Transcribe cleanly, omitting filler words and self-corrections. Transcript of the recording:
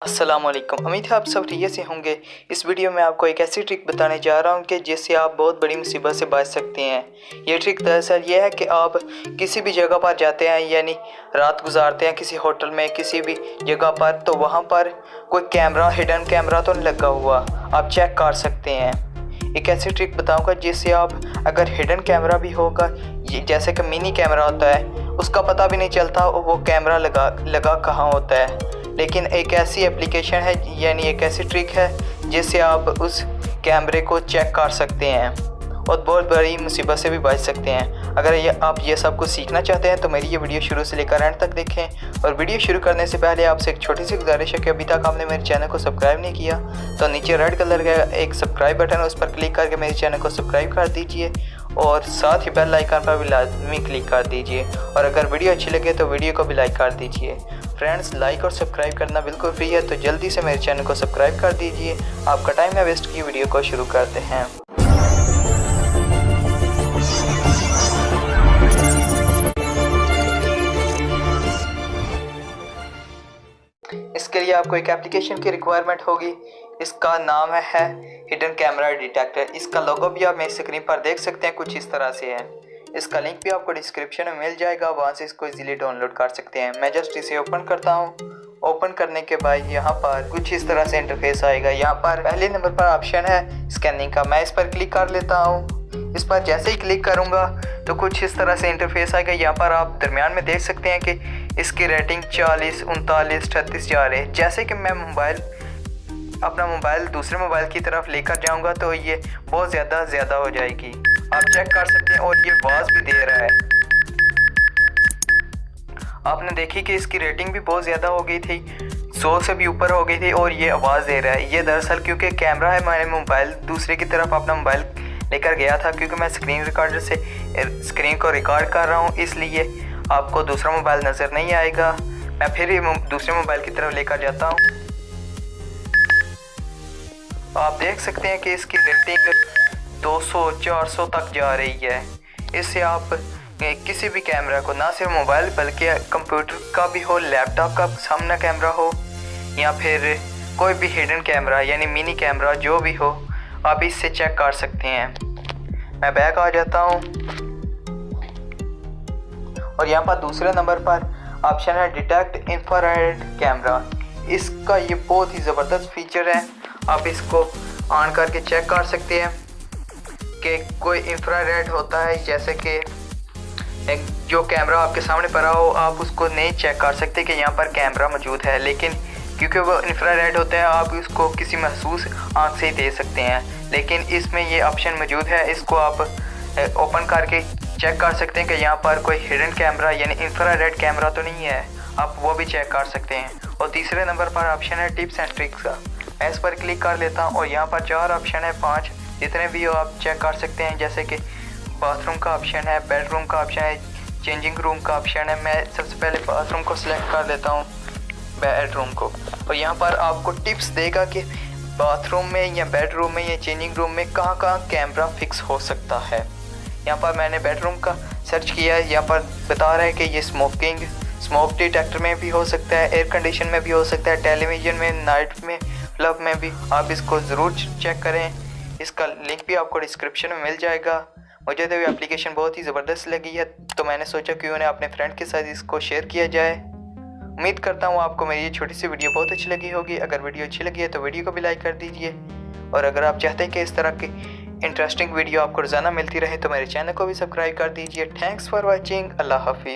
अस्सलामुअलैकुम। उम्मीद है आप सब ठीक से होंगे। इस वीडियो में आपको एक ऐसी ट्रिक बताने जा रहा हूं कि जिससे आप बहुत बड़ी मुसीबत से बच सकते हैं। ये ट्रिक दरअसल ये है कि आप किसी भी जगह पर जाते हैं, यानी रात गुजारते हैं किसी होटल में, किसी भी जगह पर, तो वहां पर कोई कैमरा, हिडन कैमरा तो नहीं लगा हुआ, आप चेक कर सकते हैं। एक ऐसी ट्रिक बताऊँगा जिससे आप, अगर हिडन कैमरा भी होगा, जैसे कि मिनी कैमरा होता है, उसका पता भी नहीं चलता वो कैमरा लगा कहाँ होता है। लेकिन एक ऐसी एप्लीकेशन है, यानी एक ऐसी ट्रिक है जिससे आप उस कैमरे को चेक कर सकते हैं और बहुत बड़ी मुसीबत से भी बच सकते हैं। अगर आप ये सब कुछ सीखना चाहते हैं तो मेरी ये वीडियो शुरू से लेकर एंड तक देखें। और वीडियो शुरू करने से पहले आपसे एक छोटी सी गुजारिश है कि अभी तक आपने मेरे चैनल को सब्सक्राइब नहीं किया तो नीचे रेड कलर का एक सब्सक्राइब बटन है, उस पर क्लिक करके मेरे चैनल को सब्सक्राइब कर दीजिए और साथ ही बेल आइकन पर भी लाजमी क्लिक कर दीजिए। और अगर वीडियो अच्छी लगे तो वीडियो को भी लाइक कर दीजिए। फ्रेंड्स, लाइक और सब्सक्राइब करना बिल्कुल फ्री है, तो जल्दी से मेरे चैनल को सब्सक्राइब कर दीजिए। आपका टाइम ना वेस्ट की, वीडियो को शुरू करते हैं। इसके लिए आपको एक एप्लीकेशन की रिक्वायरमेंट होगी। इसका नाम है हिडन कैमरा डिटेक्टर। इसका लोगो भी आप मेरी स्क्रीन पर देख सकते हैं, कुछ इस तरह से है। इसका लिंक भी आपको डिस्क्रिप्शन में मिल जाएगा, वहाँ से इसको इजीली डाउनलोड कर सकते हैं। मैं जस्ट इसे ओपन करता हूँ। ओपन करने के बाद यहाँ पर कुछ इस तरह से इंटरफेस आएगा। यहाँ पर पहले नंबर पर ऑप्शन है स्कैनिंग का, मैं इस पर क्लिक कर लेता हूँ। इस पर जैसे ही क्लिक करूँगा तो कुछ इस तरह से इंटरफेस आएगा। यहाँ पर आप दरमियान में देख सकते हैं कि इसकी रेटिंग 40, 39, 38 जा रहे हैं। जैसे कि मैं अपना मोबाइल दूसरे मोबाइल की तरफ लेकर जाऊंगा तो ये बहुत ज़्यादा हो जाएगी, आप चेक कर सकते हैं। और ये आवाज़ भी दे रहा है, आपने देखी कि इसकी रेटिंग भी बहुत ज़्यादा हो गई थी, 100 से भी ऊपर हो गई थी, और ये आवाज़ दे रहा है। ये दरअसल क्योंकि कैमरा है, मैंने मोबाइल दूसरे की तरफ अपना मोबाइल लेकर गया था, क्योंकि मैं स्क्रीन रिकॉर्डर से स्क्रीन को रिकॉर्ड कर रहा हूँ, इसलिए आपको दूसरा मोबाइल नज़र नहीं आएगा। मैं फिर दूसरे मोबाइल की तरफ लेकर जाता हूँ। आप देख सकते हैं कि इसकी रेटिंग 200, 400 तक जा रही है। इससे आप किसी भी कैमरा को, ना सिर्फ मोबाइल बल्कि कंप्यूटर का भी हो, लैपटॉप का सामने कैमरा हो, या फिर कोई भी हिडन कैमरा यानी मिनी कैमरा जो भी हो, आप इससे चेक कर सकते हैं। मैं बैक आ जाता हूँ और यहाँ पर दूसरे नंबर पर ऑप्शन है डिटेक्ट इंफ्रारेड कैमरा। इसका ये बहुत ही ज़बरदस्त फीचर है। आप इसको ऑन करके चेक कर सकते हैं कि कोई इंफ्रारेड होता है, जैसे कि एक जो कैमरा आपके सामने पड़ा हो, आप उसको नहीं चेक कर सकते कि यहाँ पर कैमरा मौजूद है, लेकिन क्योंकि वो इंफ्रारेड होता है आप उसको किसी महसूस आँख से ही दे सकते हैं। लेकिन इसमें ये ऑप्शन मौजूद है, इसको आप ओपन करके चेक कर सकते हैं कि यहाँ पर कोई हिडन कैमरा यानी इंफ्रारेड कैमरा तो नहीं है, आप वो भी चेक कर सकते हैं। और तीसरे नंबर पर ऑप्शन है टिप्स एंड ट्रिक्स का, मैं इस पर क्लिक कर लेता हूँ और यहाँ पर 4 ऑप्शन है, 5 जितने भी हो आप चेक कर सकते हैं। जैसे कि बाथरूम का ऑप्शन है, बेडरूम का ऑप्शन है, चेंजिंग रूम का ऑप्शन है। मैं सबसे पहले बाथरूम को सिलेक्ट कर लेता हूँ, बेडरूम को, और यहाँ पर आपको टिप्स देगा कि बाथरूम में या बेडरूम में या चेंजिंग रूम में कहाँ कैमरा फिक्स हो सकता है। यहाँ पर मैंने बेडरूम का सर्च किया है, यहाँ पर बता रहा है कि ये स्मोक डिटेक्टर में भी हो सकता है, एयर कंडीशन में भी हो सकता है, टेलीविज़न में, नाइट में, क्लब में भी। आप इसको ज़रूर चेक करें। इसका लिंक भी आपको डिस्क्रिप्शन में मिल जाएगा। मुझे तो ये एप्लीकेशन बहुत ही ज़बरदस्त लगी है, तो मैंने सोचा क्यों ना अपने फ्रेंड के साथ इसको शेयर किया जाए। उम्मीद करता हूँ आपको मेरी ये छोटी सी वीडियो बहुत अच्छी लगी होगी। अगर वीडियो अच्छी लगी है तो वीडियो को भी लाइक कर दीजिए, और अगर आप चाहते हैं कि इस तरह की इंटरेस्टिंग वीडियो आपको रोज़ाना मिलती रहे तो मेरे चैनल को भी सब्सक्राइब कर दीजिए। Thanks for watching. अल्लाह हाफिज़।